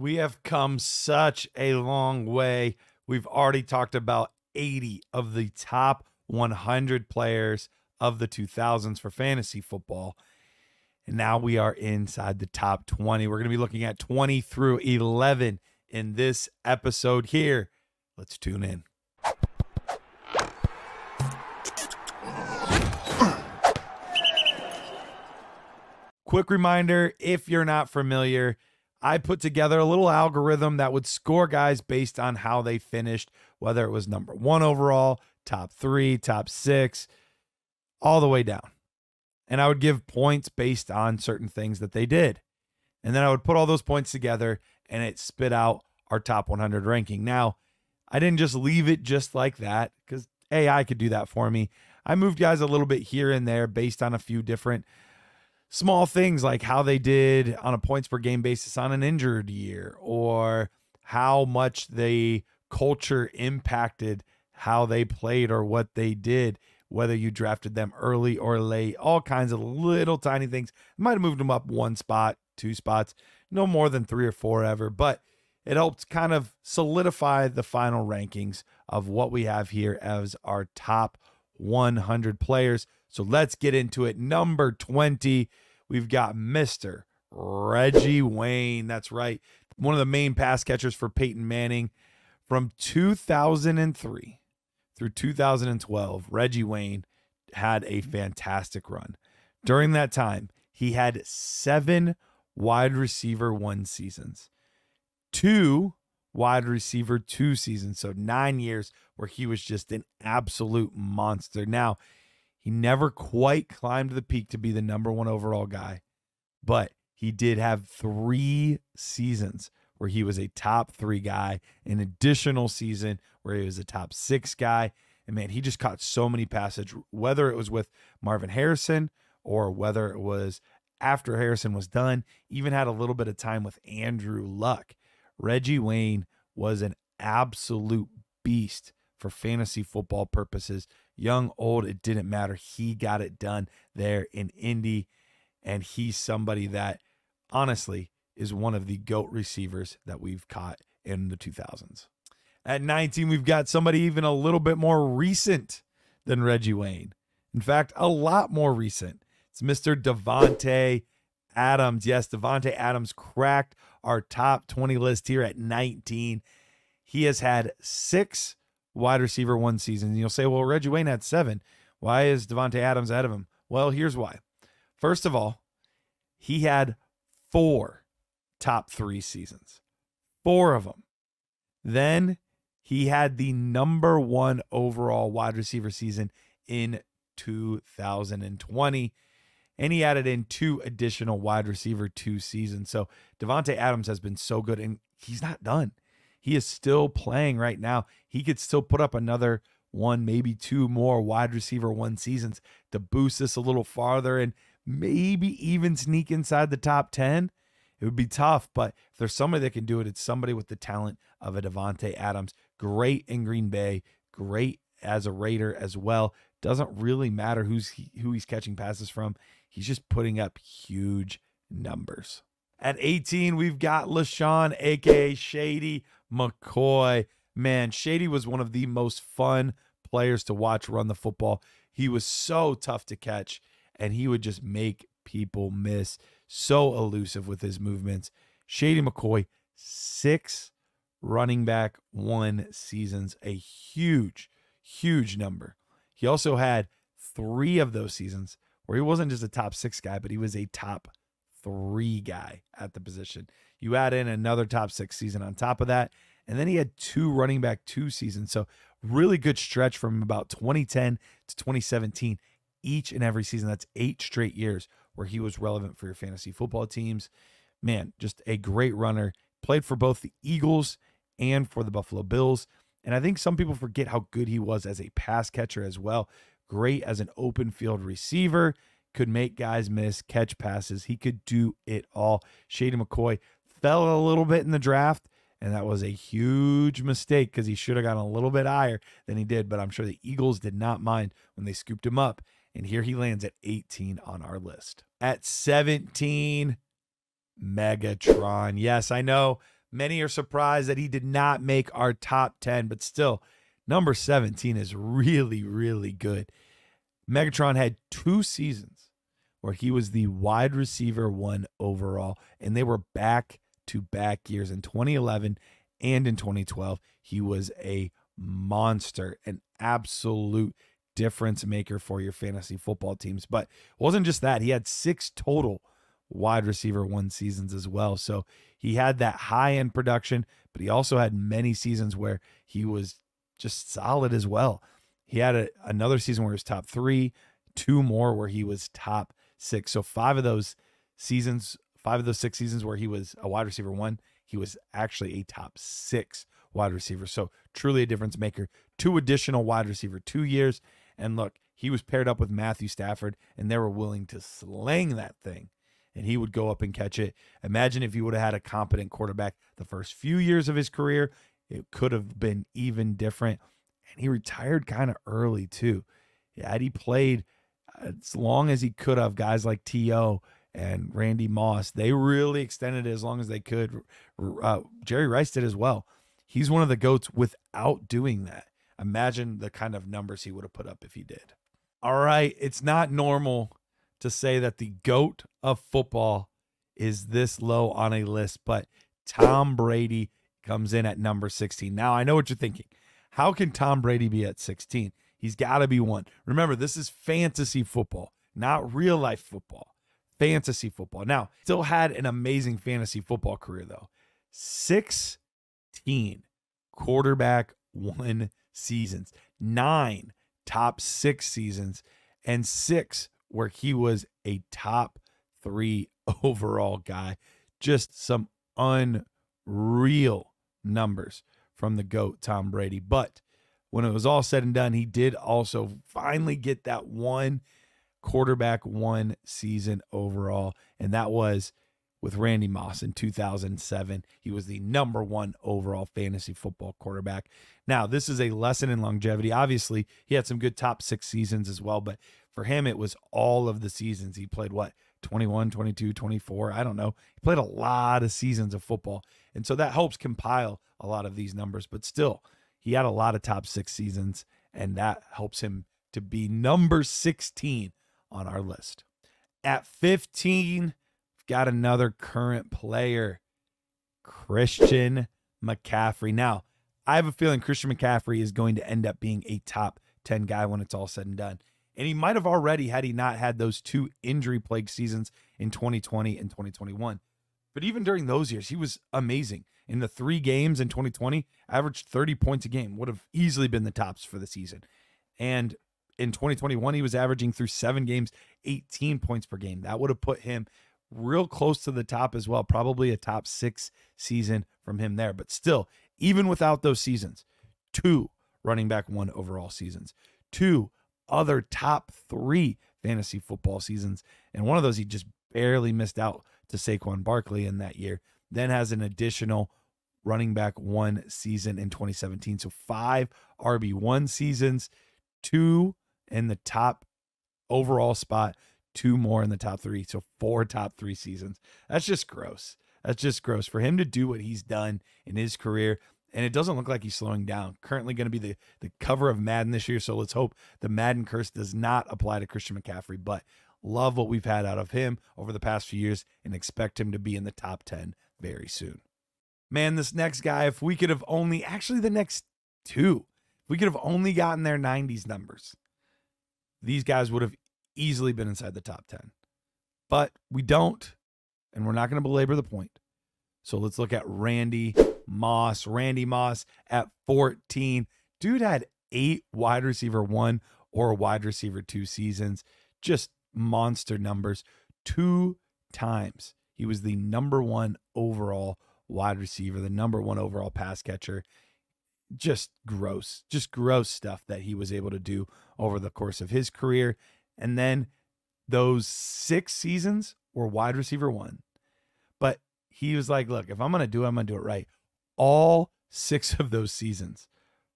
We have come such a long way. We've already talked about 80 of the top 100 players of the 2000s for fantasy football. And now we are inside the top 20. We're going to be looking at 20 through 11 in this episode here. Let's tune in. Quick reminder, if you're not familiar, I put together a little algorithm that would score guys based on how they finished, whether it was number 1 overall, top 3, top 6, all the way down. And I would give points based on certain things that they did. And then I would put all those points together and it spit out our top 100 ranking. Now, I didn't just leave it just like that because AI could do that for me. I moved guys a little bit here and there based on a few different small things like how they did on a points per game basis on an injured year, or how much the culture impacted how they played or what they did, whether you drafted them early or late, all kinds of little tiny things. Might have moved them up 1 spot, 2 spots, no more than 3 or 4 ever, but it helped kind of solidify the final rankings of what we have here as our top 100 players. So let's get into it. Number 20, we've got Mr. Reggie Wayne. That's right. One of the main pass catchers for Peyton Manning. From 2003 through 2012, Reggie Wayne had a fantastic run. During that time, he had 7 wide receiver 1 seasons, 2 wide receiver 2 seasons. So 9 years where he was just an absolute monster. Now, he never quite climbed to the peak to be the number 1 overall guy, but he did have 3 seasons where he was a top 3 guy, an additional season where he was a top 6 guy. And man, he just caught so many passes, whether it was with Marvin Harrison or whether it was after Harrison was done, even had a little bit of time with Andrew Luck. Reggie Wayne was an absolute beast for fantasy football purposes. Young, old, it didn't matter. He got it done there in Indy, and he's somebody that honestly is one of the GOAT receivers that we've caught in the 2000s. At 19, we've got somebody even a little bit more recent than Reggie Wayne. In fact, a lot more recent. It's Mr. Davante Adams. Yes, Davante Adams cracked our top 20 list here at 19. He has had 6 wide receiver 1 season. And you'll say, well, Reggie Wayne had 7. Why is Davante Adams ahead of him? Well, here's why. First of all, he had 4 top 3 seasons, 4 of them. Then he had the number 1 overall wide receiver season in 2020. And he added in 2 additional wide receiver 2 seasons. So Davante Adams has been so good, and he's not done. He is still playing right now. He could still put up another 1, maybe 2 more wide receiver 1 seasons to boost this a little farther and maybe even sneak inside the top 10. It would be tough, but if there's somebody that can do it, it's somebody with the talent of a Davante Adams. Great in Green Bay, great as a Raider as well. Doesn't really matter who he's catching passes from. He's just putting up huge numbers. At 18, we've got LaShawn, a.k.a. Shady McCoy. Man, Shady was one of the most fun players to watch run the football. He was so tough to catch, and he would just make people miss. So elusive with his movements. Shady McCoy, 6 running back 1 seasons, a huge, huge number. He also had 3 of those seasons where he wasn't just a top 6 guy, but he was a top 3 guy at the position. You add in another top 6 season on top of that, and then he had 2 running back 2 seasons. So really good stretch from about 2010 to 2017, each and every season. That's 8 straight years where he was relevant for your fantasy football teams. Man, just a great runner. Played for both the Eagles and for the Buffalo Bills. And I think some people forget how good he was as a pass catcher as well. Great as an open field receiver. Could make guys miss, catch passes. He could do it all. Shady McCoy fell a little bit in the draft, and that was a huge mistake because he should have gotten a little bit higher than he did. But I'm sure the Eagles did not mind when they scooped him up. And here he lands at 18 on our list. At 17, Megatron. Yes, I know Many are surprised that he did not make our top 10, but still, number 17 is really, really good. Megatron had 2 seasons where he was the wide receiver 1 overall, and they were back-to-back years. In 2011 and in 2012, he was a monster, an absolute difference maker for your fantasy football teams. But it wasn't just that. He had 6 total wide receiver 1 seasons as well. So he had that high-end production, but he also had many seasons where he was just solid as well. He had another season where he was top 3, 2 more where he was top 6. So 5 of those 6 seasons where he was a wide receiver 1, he was actually a top 6 wide receiver. So truly a difference maker. 2 additional wide receiver 2 years. And look, he was paired up with Matthew Stafford, and they were willing to sling that thing, and he would go up and catch it. Imagine if he would have had a competent quarterback the first few years of his career, it could have been even different. And he retired kind of early too. Yeah, he played as long as he could have. Guys like T.O. and Randy Moss, they really extended it as long as they could. Jerry Rice did as well. He's one of the GOATs without doing that. Imagine the kind of numbers he would have put up if he did. All right, it's not normal to say that the GOAT of football is this low on a list, but Tom Brady comes in at number 16. Now, I know what you're thinking. How can Tom Brady be at 16? He's got to be one. Remember, this is fantasy football, not real life football. Fantasy football. Now, still had an amazing fantasy football career, though. 16 quarterback 1 seasons, 9 top 6 seasons, and 6 where he was a top 3 overall guy. Just some unreal numbers from the GOAT, Tom Brady. But when it was all said and done, he did also finally get that 1 quarterback 1 season overall, and that was with Randy Moss in 2007. He was the number 1 overall fantasy football quarterback. Now, this is a lesson in longevity. Obviously, he had some good top 6 seasons as well, but for him, it was all of the seasons. He played, 21, 22, 24? I don't know. He played a lot of seasons of football, and so that helps compile a lot of these numbers, but still, he had a lot of top 6 seasons, and that helps him to be number 16 on our list. At 15, got another current player, Christian McCaffrey. Now, I have a feeling Christian McCaffrey is going to end up being a top 10 guy when it's all said and done. And he might have already had he not had those 2 injury-plagued seasons in 2020 and 2021. But even during those years, he was amazing. In the 3 games in 2020, averaged 30 points a game, would have easily been the tops for the season. And in 2021, he was averaging through 7 games, 18 points per game. That would have put him real close to the top as well, probably a top 6 season from him there. But still, even without those seasons, 2 running back 1 overall seasons, 2 other top 3 fantasy football seasons, and one of those he just barely missed out to Saquon Barkley in that year, then has an additional running back 1 season in 2017. So 5 RB1 seasons, 2 in the top overall spot, 2 more in the top 3. So 4 top 3 seasons. That's just gross. That's just gross for him to do what he's done in his career. And it doesn't look like he's slowing down. Currently going to be the cover of Madden this year. So let's hope the Madden curse does not apply to Christian McCaffrey. But love what we've had out of him over the past few years and expect him to be in the top 10 very soon. Man, this next guy, if we could have only, actually the next 2, if we could have only gotten their 90s numbers, these guys would have easily been inside the top 10. But we don't, and we're not going to belabor the point. So let's look at Randy Moss. Randy Moss at 14. Dude had 8 wide receiver 1 or wide receiver 2 seasons. Just monster numbers. 2 times he was the number 1 overall wide receiver, the number 1 overall pass catcher. Just gross stuff that he was able to do over the course of his career. And then those 6 seasons were wide receiver 1. But he was like, look, if I'm going to do it, I'm going to do it right. All 6 of those seasons,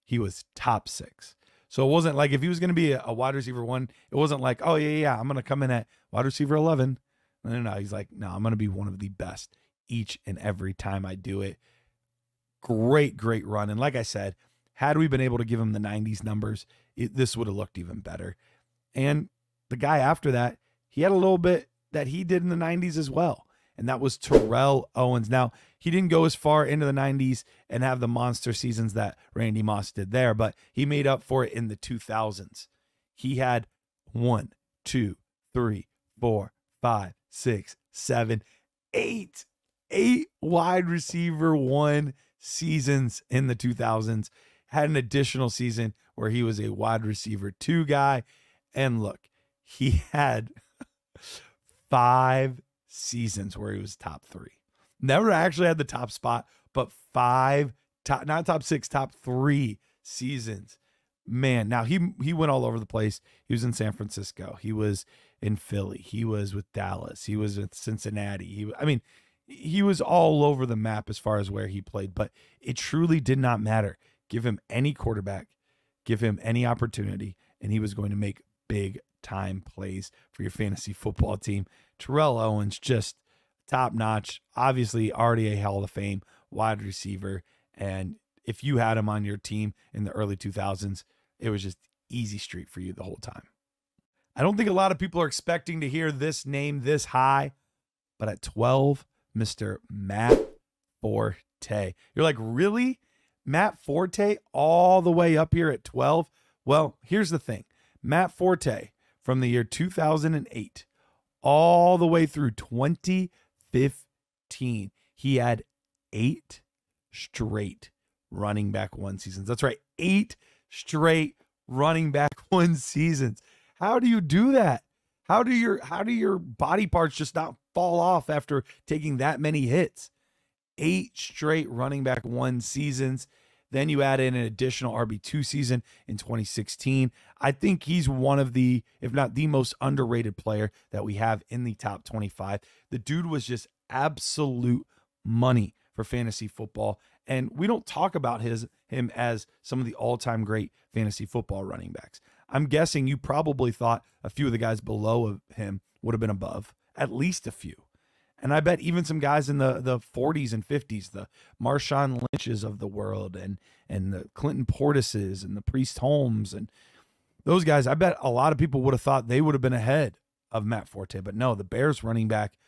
he was top 6. So it wasn't like if he was going to be a wide receiver 1, it wasn't like, oh, yeah, I'm going to come in at wide receiver 11. No. He's like, no, I'm going to be one of the best each and every time I do it. Great run. And like I said, had we been able to give him the 90s numbers, this would have looked even better. And the guy after that, he had a little bit that he did in the 90s as well. And that was Terrell Owens. Now, he didn't go as far into the 90s and have the monster seasons that Randy Moss did there, but he made up for it in the 2000s. He had 1, 2, 3, 4, 5, 6, 7, 8 wide receiver 1 seasons in the 2000s. Had an additional season where he was a wide receiver 2 guy. And look, he had 5 seasons where he was top 3. Never actually had the top spot, but 5 not top 6, top 3 seasons. Man, now he went all over the place. He was in San Francisco. He was in Philly. He was with Dallas. He was with Cincinnati. He was all over the map as far as where he played, but it truly did not matter. Give him any quarterback, give him any opportunity, and he was going to make big time plays for your fantasy football team. Terrell Owens, just top notch, obviously already a Hall of Fame wide receiver. And if you had him on your team in the early 2000s, it was just easy street for you the whole time. I don't think a lot of people are expecting to hear this name this high, but at 12, Mr. Matt Forte. You're like, really? Matt Forte all the way up here at 12? Well, here's the thing. Matt Forte from the year 2008 all the way through 2015, he had 8 straight running back 1 seasons. That's right, 8 straight running back 1 seasons. How do you do that? How do your body parts just not fall off after taking that many hits? 8 straight running back 1 seasons. Then you add in an additional RB2 season in 2016. I think he's one of the, if not the most underrated player that we have in the top 25. The dude was just absolute money for fantasy football. And we don't talk about him as some of the all-time great fantasy football running backs. I'm guessing you probably thought a few of the guys below him would have been above, at least a few. And I bet even some guys in the 40s and 50s, the Marshawn Lynch's of the world and the Clinton Portises and the Priest Holmes and those guys, I bet a lot of people would have thought they would have been ahead of Matt Forte. But no, the Bears running back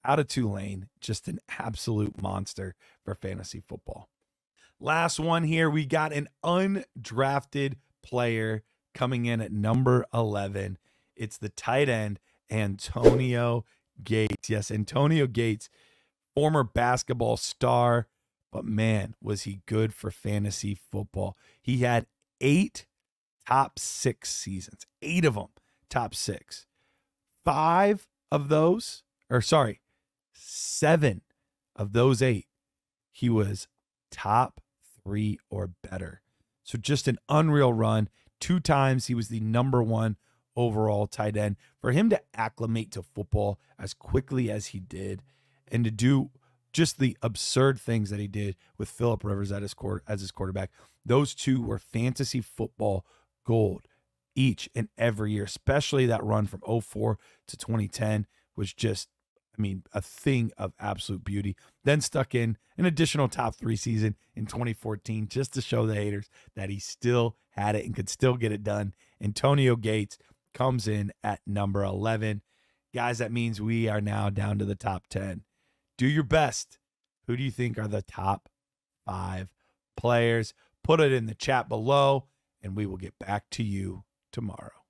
out of Tulane, just an absolute monster for fantasy football. Last one here, we got an undrafted player coming in at number 11. It's the tight end, Antonio Gates. Yes, Antonio Gates, former basketball star, but man, was he good for fantasy football. He had 8 top 6 seasons, 8 of them top 6. 7 of those 8, he was top 3 or better. So just an unreal run. 2 times he was the number 1 overall tight end. For him to acclimate to football as quickly as he did and to do just the absurd things that he did with Phillip Rivers as his quarterback, those two were fantasy football gold each and every year, especially that run from 2004 to 2010 was just, a thing of absolute beauty. Then stuck in an additional top 3 season in 2014 just to show the haters that he still had it and could still get it done. Antonio Gates comes in at number 11. Guys, that means we are now down to the top 10. Do your best. Who do you think are the top 5 players? Put it in the chat below, and we will get back to you tomorrow.